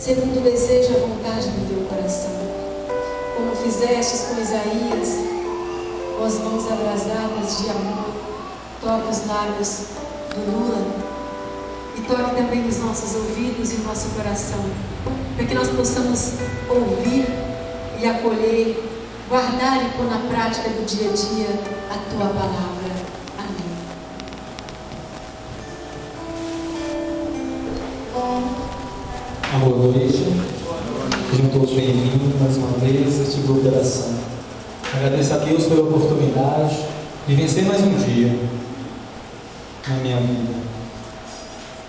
segundo o desejo e a vontade do teu coração. Como fizestes com Isaías, com as mãos abrasadas de amor, toque os lábios do Lula e toque também os nossos ouvidos e o nosso coração, para que nós possamos ouvir e acolher, guardar e pôr na prática do dia a dia a tua palavra. Amém. Boa noite. Sejam todos bem-vindos mais uma vez a este grupo de oração. Agradeço a Deus pela oportunidade de vencer mais um dia na minha vida.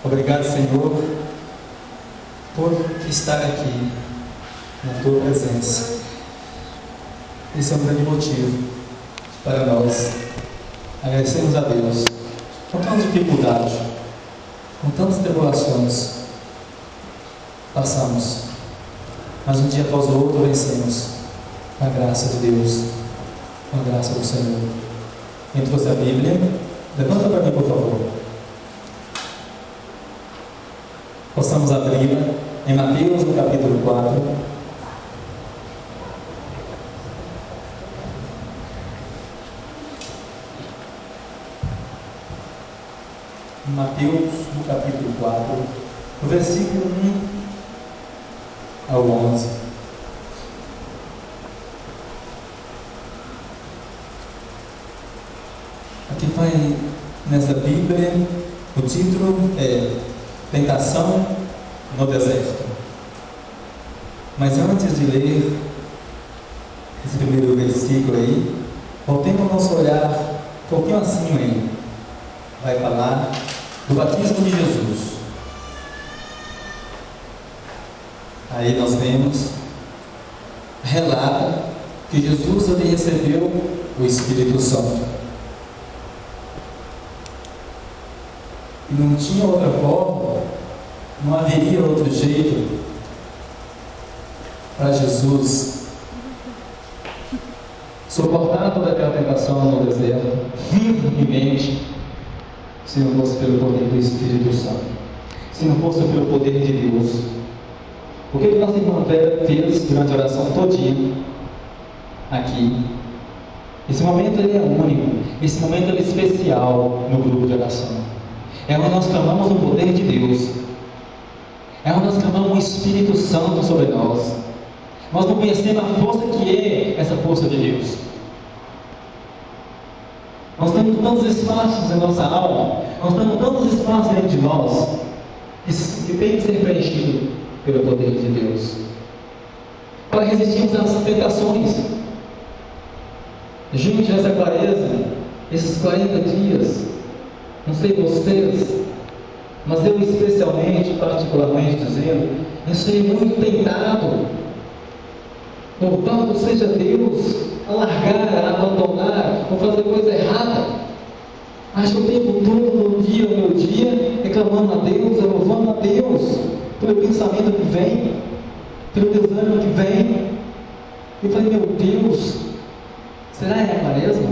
Obrigado, Senhor, por estar aqui na tua presença. Esse é um grande motivo para nós agradecermos a Deus com tanta dificuldade, com tantas tribulações passamos, mas um dia após o outro vencemos com a graça de Deus, com a graça do Senhor. Quem trouxe a Bíblia, levanta para mim, por favor. Possamos abri-la em Mateus, no capítulo 4. Mateus, no capítulo 4, no versículo 1 ao 11. Aqui vai nessa Bíblia, o título é Tentação no Deserto. Mas antes de ler esse primeiro versículo aí, voltemos o nosso olhar um pouquinho acima aí. Vai falar do batismo de Jesus. Aí nós vemos, relata que Jesus ali recebeu o Espírito Santo. E não tinha outra forma, não haveria outro jeito para Jesus suportar toda aquela tentação no deserto, firmemente, se não fosse pelo poder do Espírito Santo, se não fosse pelo poder de Deus. O que nossa irmã Vera fez durante a oração todinha aqui? Esse momento ele é único, esse momento ele é especial no grupo de oração. É onde nós clamamos o poder de Deus, é onde nós clamamos o Espírito Santo sobre nós. Nós não conhecemos a força que é essa força de Deus. Nós temos tantos espaços em nossa alma, nós temos tantos espaços dentro de nós que tem que ser preenchido pelo poder de Deus, para resistirmos às tentações. Gente, nessa quaresma, esses 40 dias, não sei vocês, mas eu especialmente, particularmente dizendo, eu serei muito tentado, louvado seja Deus, a largar, a abandonar, ou fazer coisa errada. Acho que o tempo todo, no dia, no meu dia, reclamando a Deus, louvando a Deus, pelo pensamento que vem, pelo desânimo que vem. Eu falei, meu Deus, será que é a quaresma?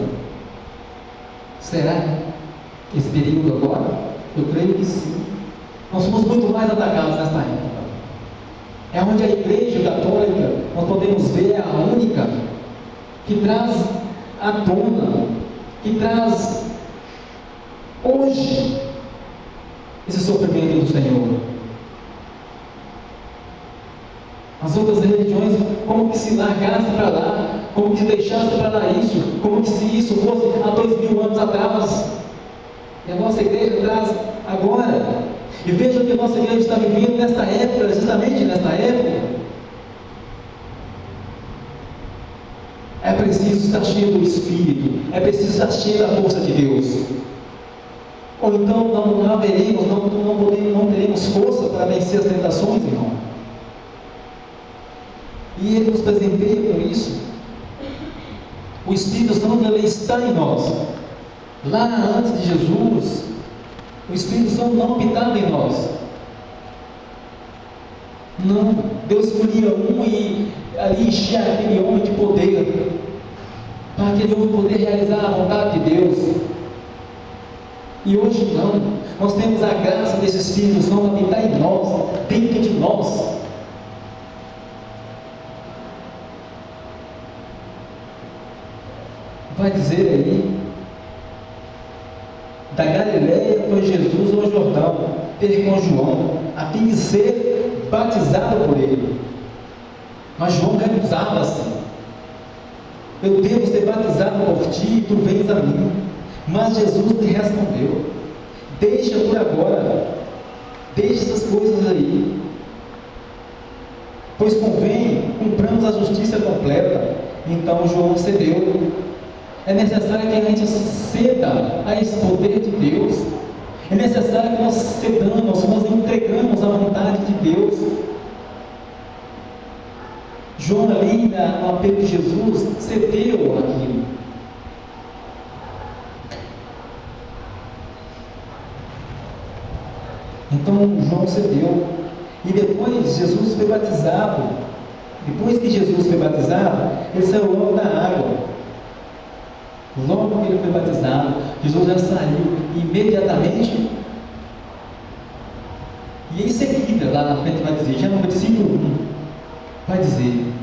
Será esse período agora? Eu creio que sim. Nós somos muito mais atacados nessa época. É onde a Igreja Católica, nós podemos ver, é a única que traz à tona, que traz hoje esse sofrimento do Senhor. As outras religiões, como que se largasse para lá, como que se deixasse para lá isso, como que se isso fosse há 2000 anos atrás. E a nossa igreja traz agora. E veja que a nossa igreja está vivendo nesta época, justamente nesta época. É preciso estar cheio do Espírito, é preciso estar cheio da força de Deus. Ou então não teremos força para vencer as tentações, irmão. E Ele nos presenteia com isso. O Espírito Santo ele está em nós. Lá antes de Jesus, o Espírito Santo não habitava em nós. Não, Deus escolhia um e ali enchia aquele homem de poder, para aquele homem poder realizar a vontade de Deus. E hoje não, nós temos a graça desse Espírito Santo habitar em nós, dentro de nós. vai dizer aí, da Galileia foi Jesus ao Jordão, ter com João, a fim de ser batizado por ele. Mas João recusava-se. Eu devo ser batizado por ti e tu vens a mim. Mas Jesus lhe respondeu: deixa por agora, deixa essas coisas aí, pois convém cumpramos a justiça completa. Então João cedeu. É necessário que a gente ceda a esse poder de Deus. É necessário que nós cedamos, nós entregamos a vontade de Deus. João ali, no apelo de Jesus, cedeu aquilo. Então João cedeu. E depois Jesus foi batizado. Depois que Jesus foi batizado, ele saiu logo da água. Logo que ele foi batizado, Jesus já saiu imediatamente. E em seguida, lá na frente vai dizer, já no versículo 1, vai dizer: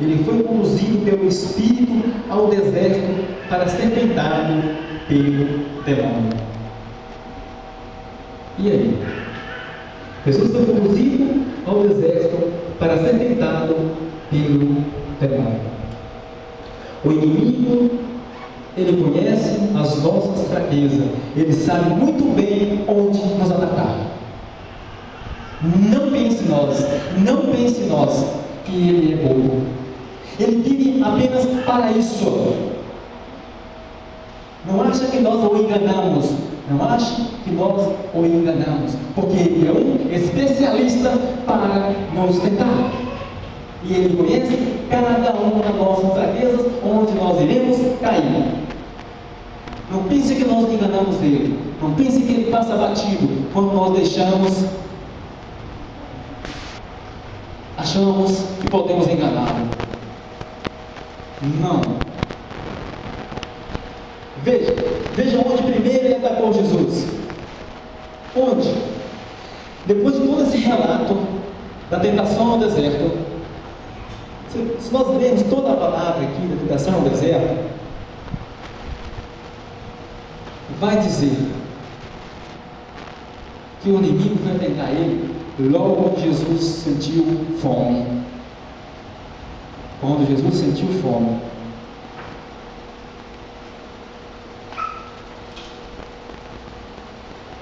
ele foi conduzido pelo Espírito ao deserto para ser tentado pelo demônio. E aí? Jesus foi conduzido ao deserto para ser tentado pelo demônio. O inimigo, ele conhece as nossas fraquezas, ele sabe muito bem onde nos atacar. Não pense em nós que ele é bobo. Ele vive apenas para isso. Não acha que nós o enganamos. Não acha que nós o enganamos. Porque ele é um especialista para nos tentar. E ele conhece cada uma das nossas fraquezas, onde nós iremos cair. Não pense que nós enganamos ele. Não pense que ele passa batido quando nós achamos que podemos enganá-lo. Não. Veja onde primeiro ele atacou Jesus. Onde? Depois de todo esse relato da tentação no deserto, se nós lermos toda a palavra aqui da tentação no deserto, vai dizer que o inimigo vai tentar ele logo que Jesus sentiu fome. Quando Jesus sentiu fome,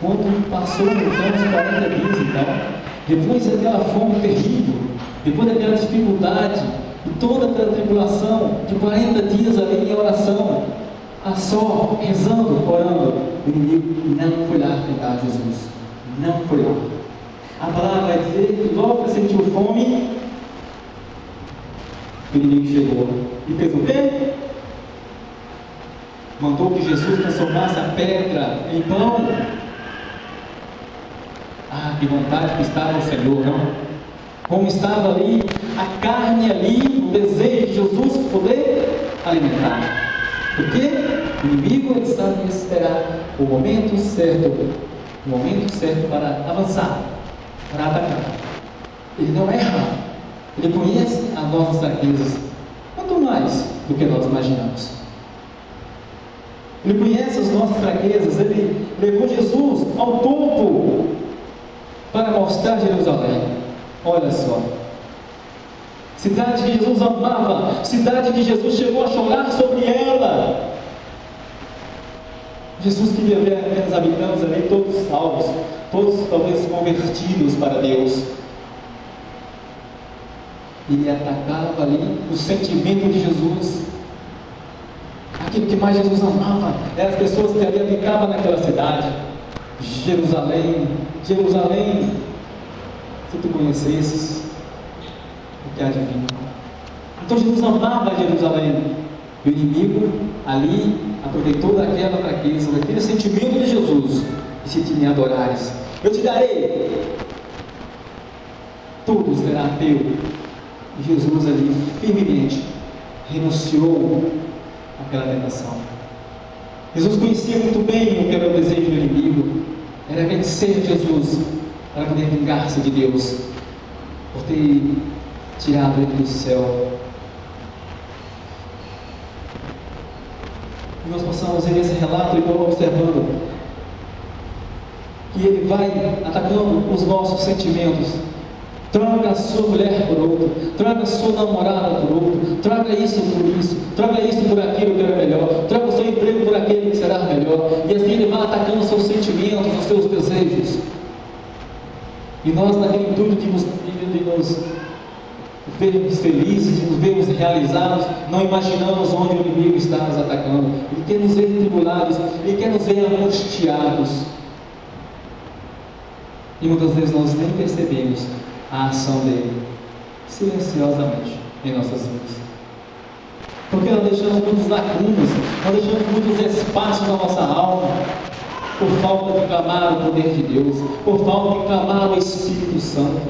quando passou então os 40 dias, então, depois daquela fome terrível, depois daquela dificuldade, e toda aquela tribulação de 40 dias ali em oração, a só rezando, orando, o inimigo não foi lá tentar Jesus. Não foi lá. A palavra vai dizer que logo que sentiu fome, o inimigo chegou e fez o quê? Mandou que Jesus transformasse a pedra em pão. Ah, que vontade que estava o Senhor, não? Como estava ali a carne ali, o desejo de Jesus poder alimentar. Porque o inimigo ele sabe esperar o momento certo para avançar, para atacar. Ele não erra. Ele conhece as nossas fraquezas, quanto mais do que nós imaginamos. Ele conhece as nossas fraquezas. Ele levou Jesus ao topo para mostrar Jerusalém. Olha só, cidade que Jesus amava, cidade que Jesus chegou a chorar sobre ela. Jesus queria ver aqueles habitantes ali todos salvos, todos talvez convertidos para Deus. Ele atacava ali o sentimento de Jesus. Aquilo que mais Jesus amava eram as pessoas que ali habitavam naquela cidade. Jerusalém, Jerusalém, se tu conhecesses o que há de vir. Então Jesus amava Jerusalém. E o inimigo ali aproveitou daquela fraqueza, daquele sentimento de Jesus, e se te me adorares, eu te darei, tudo será teu. E Jesus ali firmemente renunciou àquela tentação. Jesus conhecia muito bem o que era o desejo do inimigo, era vencer Jesus para poder vingar-se de Deus por ter tirado ele do céu. nós possamos ver esse relato e observando que ele vai atacando os nossos sentimentos. Troca a sua mulher por outro, troca a sua namorada por outro, troca isso por isso, troca isso por aquilo que era melhor, troca o seu emprego por aquele que será melhor, e assim ele vai atacando os seus sentimentos, os seus desejos. E nós, naquele intuito de nos vermos felizes, de nos vermos realizados, não imaginamos onde o inimigo está nos atacando. Ele quer nos ver tribulados, ele quer nos ver angustiados. E muitas vezes nós nem percebemos a ação dele, silenciosamente, em nossas vidas. Porque nós deixamos muitas lacunas, nós deixamos muitos espaços na nossa alma, por falta de clamar o poder de Deus, por falta de clamar o Espírito Santo,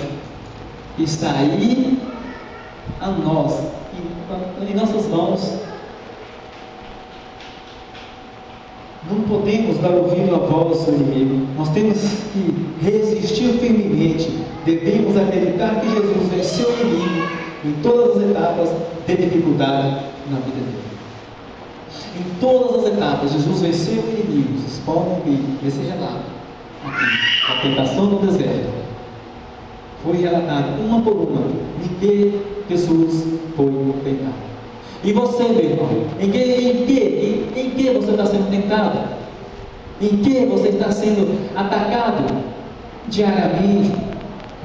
que está aí a nós, em nossas mãos. Não podemos dar ouvido à voz do inimigo. Nós temos que resistir firmemente. Devemos acreditar que Jesus venceu o inimigo em todas as etapas de dificuldade na vida dele. Em todas as etapas, Jesus venceu inimigos. Vocês podem ver nesse relato aqui, a tentação no deserto. Foi relatado uma por uma de que Jesus foi tentado. E você, meu irmão, em que você está sendo tentado? Em que você está sendo atacado diariamente,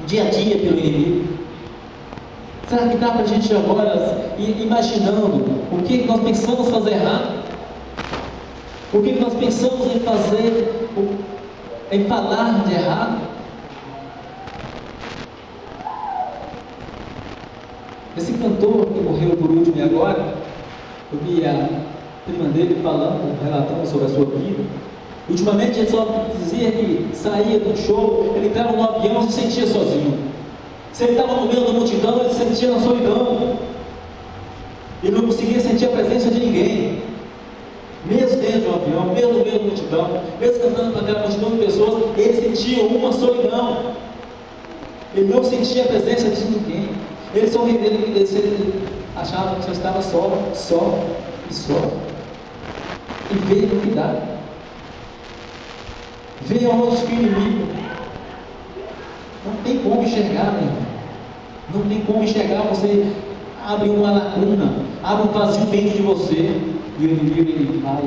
dia a dia pelo inimigo? Será que dá para a gente agora ir imaginando o que nós pensamos fazer errado? O que nós pensamos em fazer, em falar de errado? Esse cantor que morreu por último agora, eu vi a prima dele falando, relatando sobre a sua vida. Ultimamente ele só dizia que saía do show, ele entrava no avião e se sentia sozinho. Se ele estava no meio da multidão, ele se sentia na solidão. Ele não conseguia sentir a presença de ninguém. Mesmo dentro do avião, mesmo no meio da multidão, mesmo cantando para aquela multidão de pessoas, ele sentia uma solidão. Ele não sentia a presença de ninguém. Ele achava que só estava só. E veio no que dá. Veio aonde o inimigo. Não tem como enxergar, meu irmão. Não tem como enxergar. Você abre uma lacuna, abre um vazio dentro de você, e o inimigo ele vai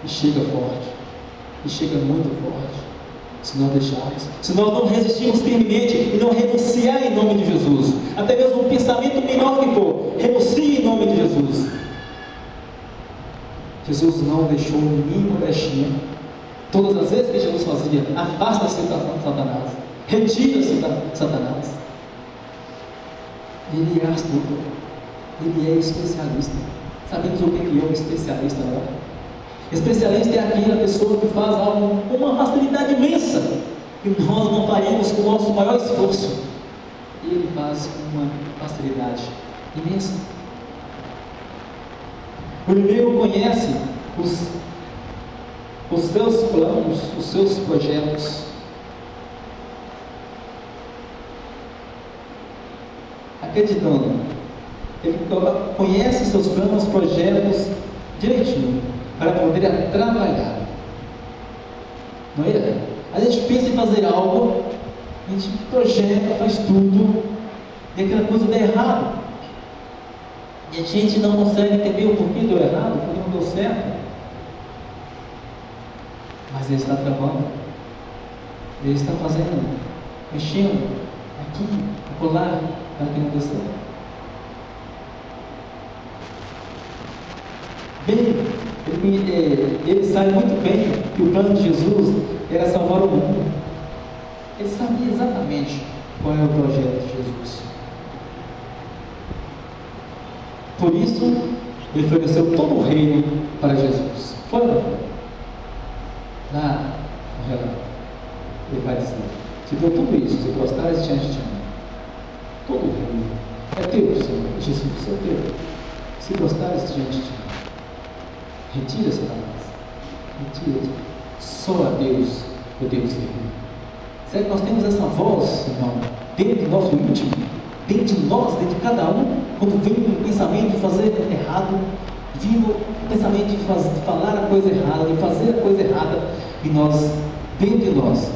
e chega forte. E chega muito forte. Se nós deixarmos, se nós não resistirmos firmemente e não renunciar em nome de Jesus, até mesmo um pensamento menor que for, renuncie em nome de Jesus. Jesus não deixou nenhuma brechinha. Todas as vezes que Jesus fazia, afasta-se de Satanás, retira-se de Satanás. Ele é astuto, ele é especialista. Sabemos o que é um especialista, não é? Especialista é aquela pessoa que faz algo com uma facilidade imensa, que nós não faríamos com o nosso maior esforço. Ele faz com uma facilidade imensa. O inimigo conhece os seus planos, os seus projetos. Acreditando, ele conhece seus planos, projetos direitinho, para poder trabalhar. Não é? A gente pensa em fazer algo, a gente projeta, faz tudo, e aquela coisa dá errado. E a gente não consegue entender o porquê deu errado, o porquê não deu certo. Mas ele está travando, ele está fazendo, mexendo, aqui, acolá, para que não dê certo. Bem, ele sabe muito bem que o plano de Jesus era salvar o mundo. Ele sabia exatamente qual é o projeto de Jesus. Por isso, ele ofereceu todo o reino para Jesus. Foi ou não foi? Lá no relato, ele vai dizer: se deu tudo isso, se gostares diante de mim, todo o reino é teu, Senhor. Jesus, é teu. Se gostares diante de mim, retira Satanás, retira. Só a Deus podemos servir. Será que nós temos essa voz, irmão, dentro do nosso íntimo, dentro de nós, dentro de cada um, quando vem o pensamento de fazer errado, vindo o pensamento de falar a coisa errada, de fazer a coisa errada, e nós, dentro de nós,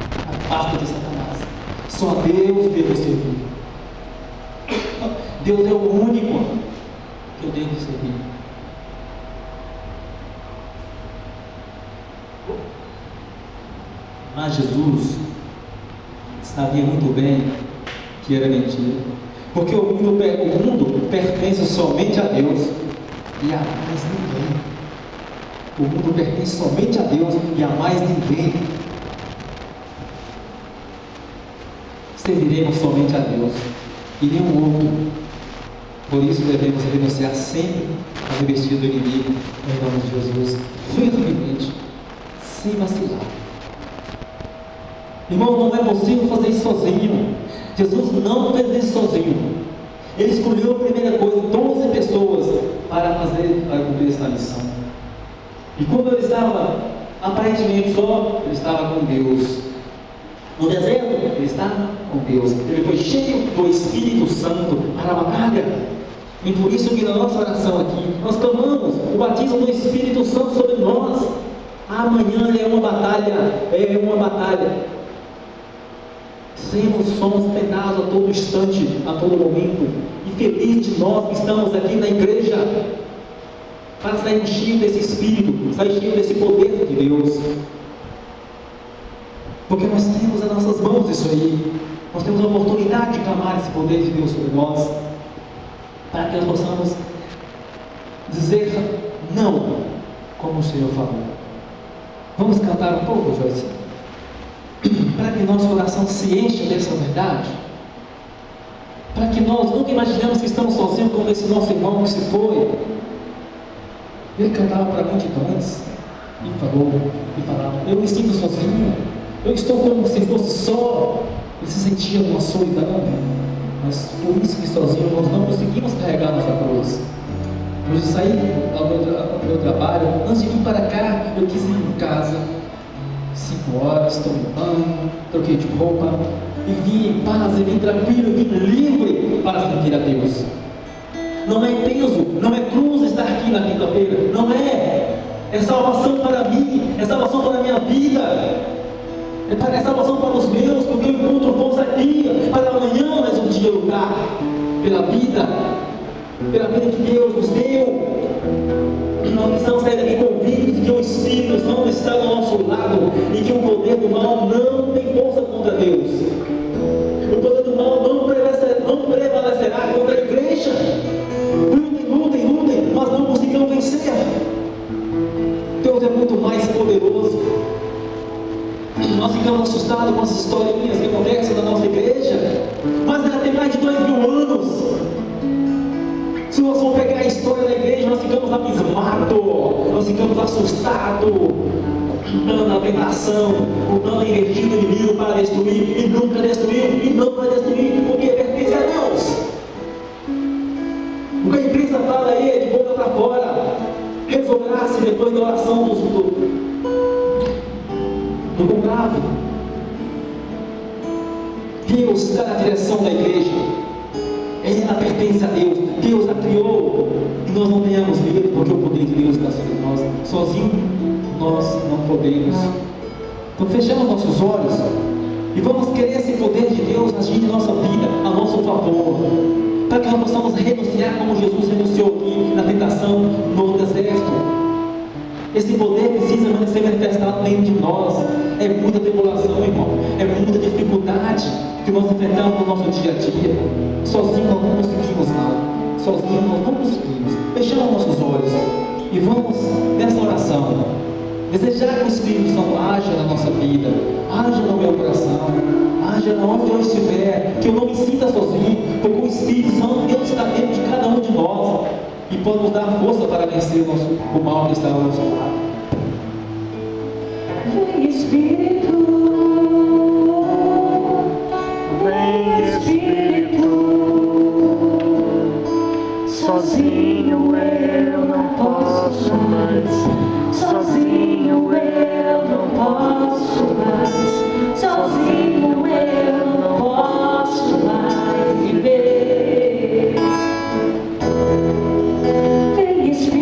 a pasta de Satanás. Só a Deus devo servir. Deus é o único que eu devo servir. Mas Jesus sabia muito bem que era mentira, porque o mundo pertence somente a Deus e a mais ninguém. O mundo pertence somente a Deus e a mais ninguém. Serviremos somente a Deus e nenhum outro. Por isso devemos renunciar sempre à investida do inimigo, em nome de Jesus, firmemente, sem vacilar. Irmão, não é possível fazer isso sozinho. Jesus não fez isso sozinho. Ele escolheu a primeira coisa, 12 pessoas para cumprir essa missão. E quando ele estava aparentemente só, ele estava com Deus. No deserto, ele estava com Deus. Ele foi cheio do Espírito Santo para a batalha. E por isso que na nossa oração aqui, nós clamamos o batismo do Espírito Santo sobre nós. Amanhã é uma batalha. Somos tentados a todo instante, a todo momento. E feliz de nós que estamos aqui na igreja, para sair cheio desse Espírito, sair cheio desse poder de Deus. Porque nós temos nas nossas mãos isso aí. Nós temos a oportunidade de clamar esse poder de Deus sobre nós, para que nós possamos dizer não, como o Senhor falou. Vamos cantar um pouco, Joyce? Para que nosso coração se encha dessa verdade, para que nós nunca imaginemos que estamos sozinhos como esse nosso irmão que se foi. Ele cantava para multidões e falava, eu me sinto sozinho, eu estou como se fosse só. Ele se sentia uma solidão, mas por isso que sozinho nós não conseguimos carregar nossa cruz. Hoje saí ao meu trabalho, antes de vir para cá, eu quis ir em casa. 5 horas, tomei banho, troquei de roupa, e vim em paz, e vim tranquilo, e vim livre para servir a Deus. Não é peso, não é cruz estar aqui na quinta-feira, não é. É salvação para mim, é salvação para a minha vida, é salvação para os meus, porque eu encontro bons aqui, para amanhã mais um dia lutar, pela vida que Deus nos deu. Nós precisamos sair daqui convictos que o Espírito Santo está ao nosso lado e que o poder do mal não tem força contra Deus. O poder do mal não prevalecerá contra a igreja. Lutem, mas não conseguirão vencer. Deus é muito mais poderoso. Nós ficamos assustados com as historinhas que acontecem na nossa igreja, mas ela tem mais de 2.000 anos. Se nós formos pegar a história da igreja, nós ficamos abismados, nós ficamos assustados, dando a tentação, dando a energia do inimigo para destruir, e nunca destruiu, e não vai destruir, porque pertence a Deus. O que a imprensa fala aí é de boca para fora. Resolverá-se depois da oração do conclave. Deus está na direção da igreja. Ela pertence a Deus. Deus a criou. E nós não tenhamos medo, porque o poder de Deus está sobre nós. Sozinho nós não podemos. Então fechamos nossos olhos e vamos querer esse poder de Deus agir em nossa vida, a nosso favor, para que nós possamos renunciar como Jesus renunciou aqui na tentação no deserto. Esse poder precisa ser manifestado dentro de nós. É muita tribulação, irmão. É muita dificuldade que nós enfrentamos no nosso dia a dia. Sozinho nós não conseguimos nada. Sozinho nós não conseguimos. Fechamos nossos olhos e vamos nessa oração desejar que o Espírito Santo haja na nossa vida, haja no meu coração, haja onde eu estiver, que eu não me sinta sozinho, porque o Espírito Santo, Deus está dentro de cada um de nós e pode nos dar força para vencer o mal que está ao nosso lado. Vem Espírito, sozinho eu não posso mais, sozinho eu não posso mais, sozinho eu não posso mais viver. Vem Espírito.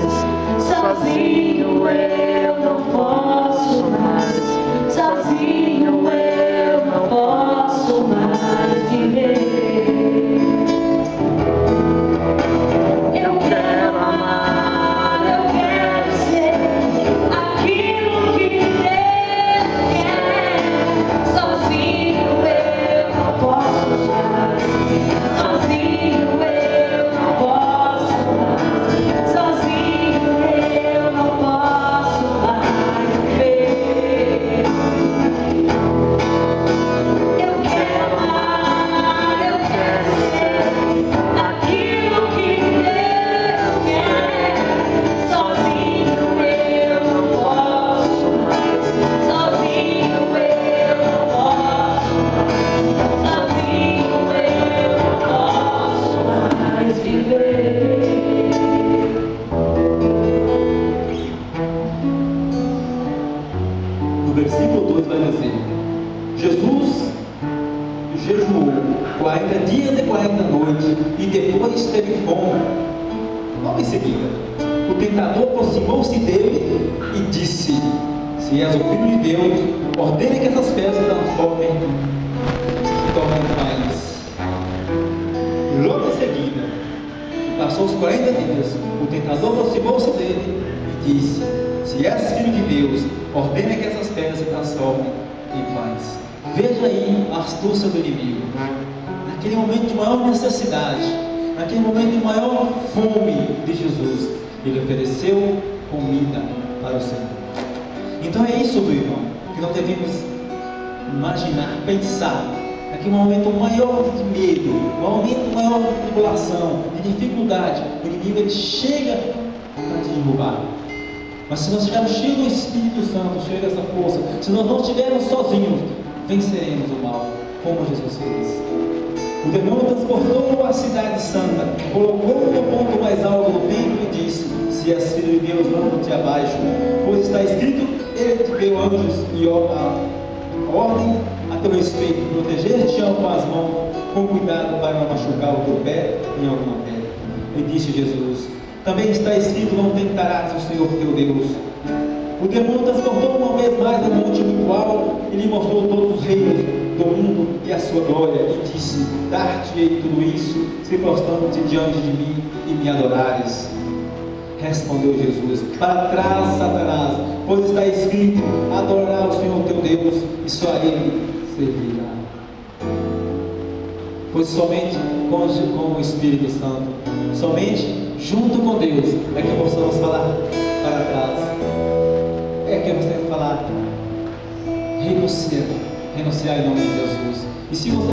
mais. Sozinho eu não posso mais. Sozinho eu não posso mais viver. Eu quero amar, eu quero ser aquilo que Deus quer. Sozinho eu não posso mais. Sozinho eu não posso mais. Sozinho eu não posso mais viver. Eu quero amar, eu quero ser aquilo que Deus quer. Sozinho eu não posso mais. Sozinho eu não posso mais. Sozinho eu não posso mais viver. No versículo 2 vai dizer: Jesus jejuou 40 dias e 40 noites e depois teve fome. Logo em seguida, o tentador aproximou-se dele e disse: se és o Filho de Deus, ordene que essas pedras se transformem e tornem pães. E logo em seguida, passou os 40 dias, o tentador aproximou-se dele e disse: se és Filho de Deus, ordene que essas pedras se transformem em pães. Veja aí a astúcia do inimigo. Naquele momento de maior necessidade, naquele momento de maior fome de Jesus, ele ofereceu comida para o Senhor. Então é isso, meu irmão, que nós devemos imaginar, pensar. Naquele momento maior de medo, um momento maior de tribulação, de dificuldade, o inimigo ele chega para te derrubar. Mas se nós estivermos cheios do Espírito Santo, cheios dessa força, se nós não estivermos sozinhos, venceremos o mal, como Jesus fez. O demônio transportou a cidade santa, colocou-o no ponto mais alto do templo e disse: se és Filho de Deus, lança-te abaixo, pois está escrito: ele te deu anjos e ordem a teu respeito, proteger-te com as mãos, com cuidado para não machucar o teu pé em alguma pedra. E disse Jesus: também está escrito: não tentarás o Senhor teu Deus. O demônio transportou uma vez mais no monte muito alto e lhe mostrou todos os reinos do mundo e a sua glória, e disse: dar-te-ei tudo isso, se prostrando-te diante de mim e me adorares. Respondeu Jesus: para trás, Satanás, pois está escrito: adorará o Senhor teu Deus e só a Ele servirá. Pois somente com o Espírito Santo, somente junto com Deus, é que possamos falar para trás, é que nós temos que falar renunciar em nome de Jesus. E se você